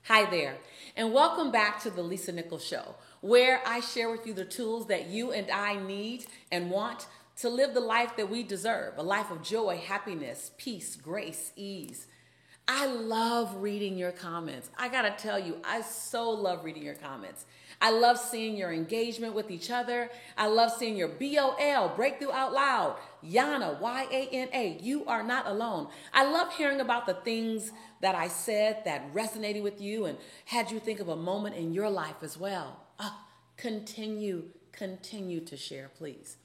Hi there, and welcome back to the Lisa Nichols Show, where I share with you the tools that you and I need and want to live the life that we deserve, a life of joy, happiness, peace, grace, ease. I love reading your comments. I gotta tell you, I so love reading your comments. I love seeing your engagement with each other. I love seeing your BOL, Breakthrough Out Loud, Yana, YANA, you are not alone. I love hearing about the things that I said that resonated with you and had you think of a moment in your life as well. Continue to share, please.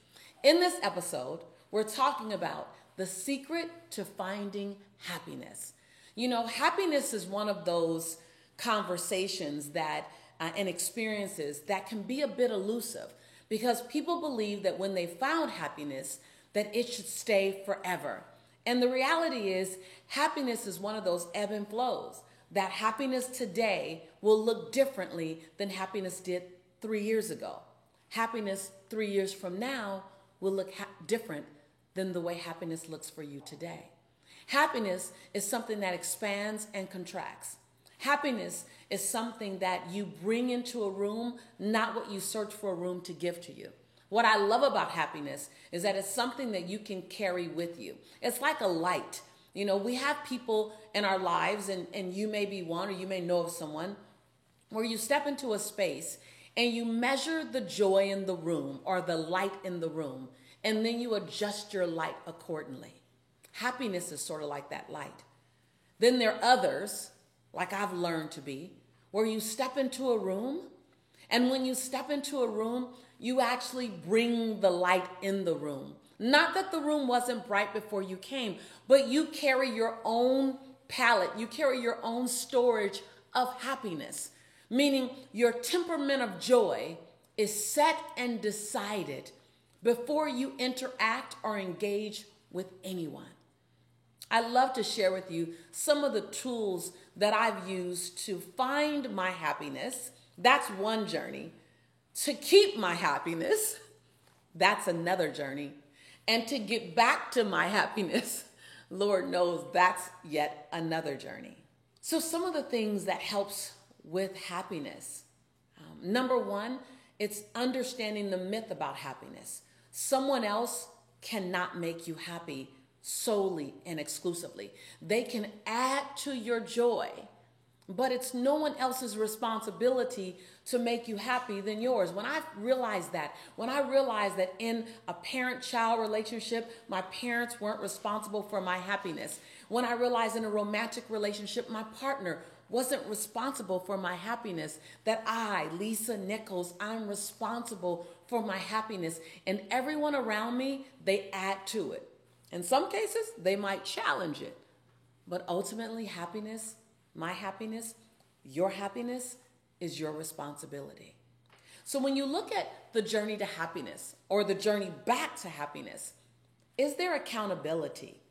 In this episode, we're talking about the secret to finding happiness. You know, happiness is one of those conversations that and experiences that can be a bit elusive because people believe that when they found happiness, that it should stay forever. And the reality is, happiness is one of those ebb and flows. That happiness today will look differently than happiness did 3 years ago. Happiness 3 years from now will look different than the way happiness looks for you today. Happiness is something that expands and contracts. Happiness is something that you bring into a room, not what you search for a room to give to you. What I love about happiness is that it's something that you can carry with you. It's like a light. You know, we have people in our lives, and you may be one or you may know of someone, where you step into a space and you measure the joy in the room or the light in the room, and then you adjust your light accordingly. Happiness is sort of like that light. Then there are others, like I've learned to be, where you step into a room, and when you step into a room, you actually bring the light in the room. Not that the room wasn't bright before you came, but you carry your own palette, you carry your own storage of happiness, meaning your temperament of joy is set and decided before you interact or engage with anyone. I love to share with you some of the tools that I've used to find my happiness. That's one journey. To keep my happiness, that's another journey. And to get back to my happiness, Lord knows that's yet another journey. So some of the things that helps with happiness. Number one, it's understanding the myth about happiness. Someone else cannot make you happy solely and exclusively. They can add to your joy, but it's no one else's responsibility to make you happy than yours. When I realized that in a parent-child relationship, my parents weren't responsible for my happiness. When I realized in a romantic relationship, my partner wasn't responsible for my happiness, that I, Lisa Nichols, I'm responsible for my happiness. And everyone around me, they add to it. In some cases, they might challenge it. But ultimately, happiness, my happiness, your happiness is your responsibility. So when you look at the journey to happiness or the journey back to happiness, is there accountability?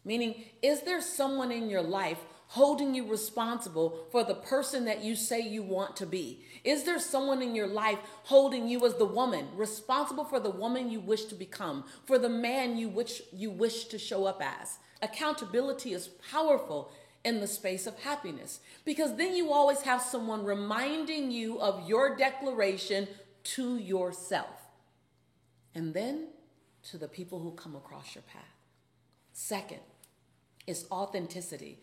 Meaning, is there someone in your life holding you responsible for the person that you say you want to be? Is there someone in your life holding you as the woman, responsible for the woman you wish to become, for the man you wish to show up as? Accountability is powerful in the space of happiness, because then you always have someone reminding you of your declaration to yourself, and then to the people who come across your path. Second is authenticity.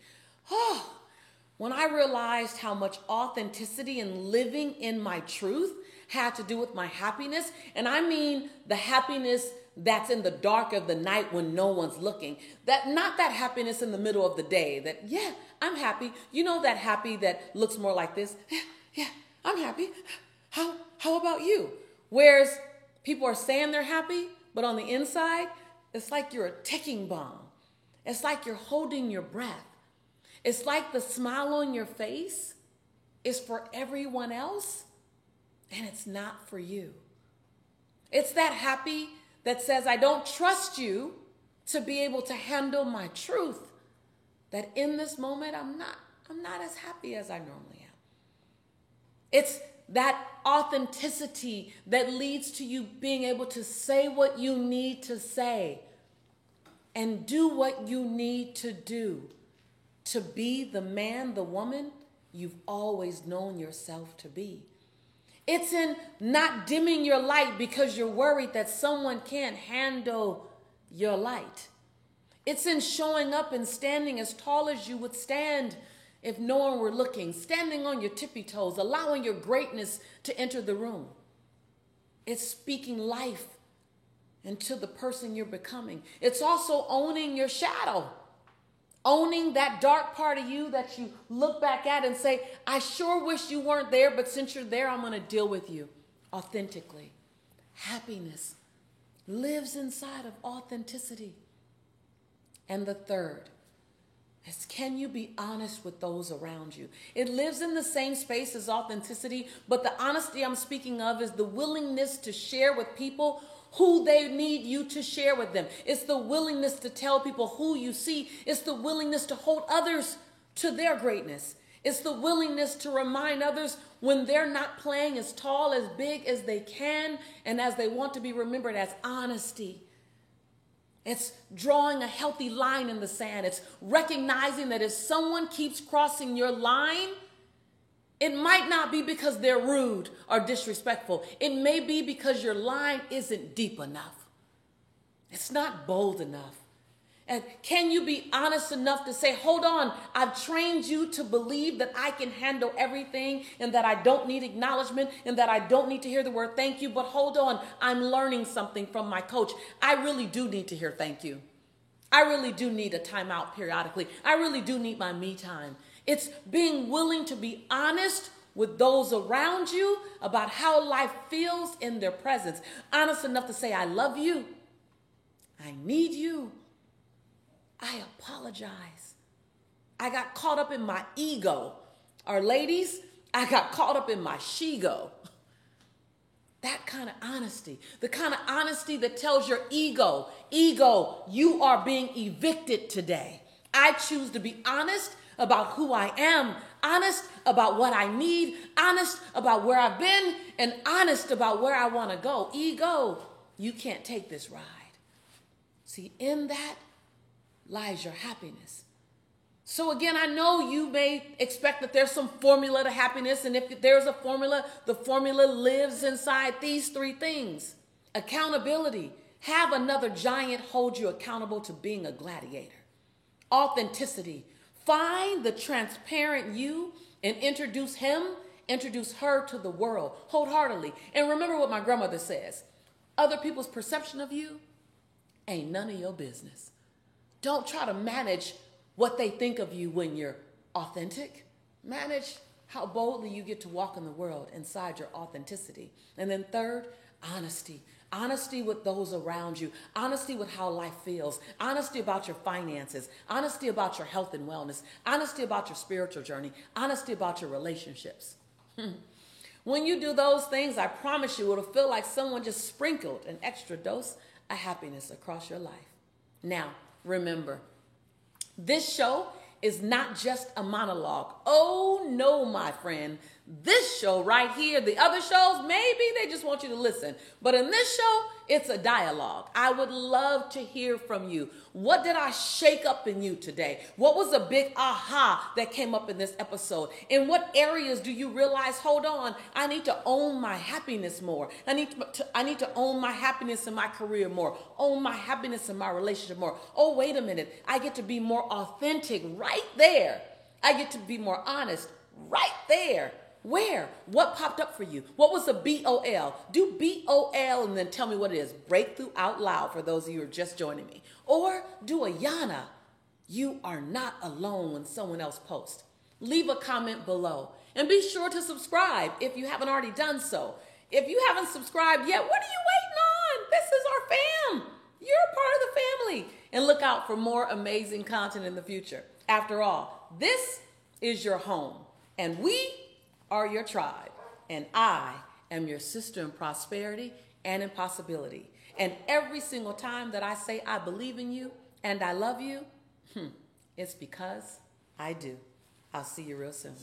When I realized how much authenticity and living in my truth had to do with my happiness, and I mean the happiness that's in the dark of the night when no one's looking, that not that happiness in the middle of the day that, yeah, I'm happy. You know, that happy that looks more like this. Yeah, I'm happy. How about you? Whereas people are saying they're happy, but on the inside, it's like you're a ticking bomb. It's like you're holding your breath. It's like the smile on your face is for everyone else, and it's not for you. It's that happy that says, I don't trust you to be able to handle my truth, that in this moment, I'm not as happy as I normally am. It's that authenticity that leads to you being able to say what you need to say and do what you need to do to be the man, the woman you've always known yourself to be. It's in not dimming your light because you're worried that someone can't handle your light. It's in showing up and standing as tall as you would stand if no one were looking, standing on your tippy toes, allowing your greatness to enter the room. It's speaking life into the person you're becoming. It's also owning your shadow, owning that dark part of you that you look back at and say, I sure wish you weren't there, but since you're there, I'm going to deal with you authentically. Happiness lives inside of authenticity. And the third is, can you be honest with those around you? It lives in the same space as authenticity, but the honesty I'm speaking of is the willingness to share with people who they need you to share with them. It's the willingness to tell people who you see. It's the willingness to hold others to their greatness. It's the willingness to remind others when they're not playing as tall, as big as they can, and as they want to be remembered as honesty. It's drawing a healthy line in the sand. It's recognizing that if someone keeps crossing your line, it might not be because they're rude or disrespectful. It may be because your line isn't deep enough. It's not bold enough. And can you be honest enough to say, hold on, I've trained you to believe that I can handle everything and that I don't need acknowledgement and that I don't need to hear the word thank you, but hold on, I'm learning something from my coach. I really do need to hear thank you. I really do need a timeout periodically. I really do need my me time. It's being willing to be honest with those around you about how life feels in their presence. Honest enough to say, I love you. I need you. I apologize. I got caught up in my ego. Or ladies, I got caught up in my she-go. That kind of honesty, the kind of honesty that tells your ego, you are being evicted today. I choose to be honest about who I am, honest about what I need, honest about where I've been, and honest about where I want to go. Ego, you can't take this ride. See, in that lies your happiness. So again, I know you may expect that there's some formula to happiness, and if there's a formula, the formula lives inside these three things. Accountability. Have another giant hold you accountable to being a gladiator. Authenticity. Find the transparent you and introduce her to the world wholeheartedly. And remember what my grandmother says, other people's perception of you ain't none of your business. Don't try to manage what they think of you when you're authentic. Manage how boldly you get to walk in the world inside your authenticity. And then third, honesty. Honesty with those around you. Honesty with how life feels. Honesty about your finances. Honesty about your health and wellness. Honesty about your spiritual journey. Honesty about your relationships. When you do those things, I promise you it'll feel like someone just sprinkled an extra dose of happiness across your life. Now, remember, this show is not just a monologue. Oh no, my friend. This show right here, the other shows, maybe they just want you to listen. But in this show, it's a dialogue. I would love to hear from you. What did I shake up in you today? What was a big aha that came up in this episode? In what areas do you realize, hold on, I need to own my happiness more. I need to own my happiness in my career more. Own my happiness in my relationship more. Oh, wait a minute. I get to be more authentic right there. I get to be more honest right there. Where? What popped up for you? What was a BOL? Do BOL and then tell me what it is. Breakthrough out loud for those of you who are just joining me. Or do a Yana. You are not alone when someone else posts. Leave a comment below. And be sure to subscribe if you haven't already done so. If you haven't subscribed yet, what are you waiting on? This is our fam. You're a part of the family. And look out for more amazing content in the future. After all, this is your home. And we are your tribe, and I am your sister in prosperity and in possibility. And every single time that I say I believe in you and I love you, it's because I do. I'll see you real soon.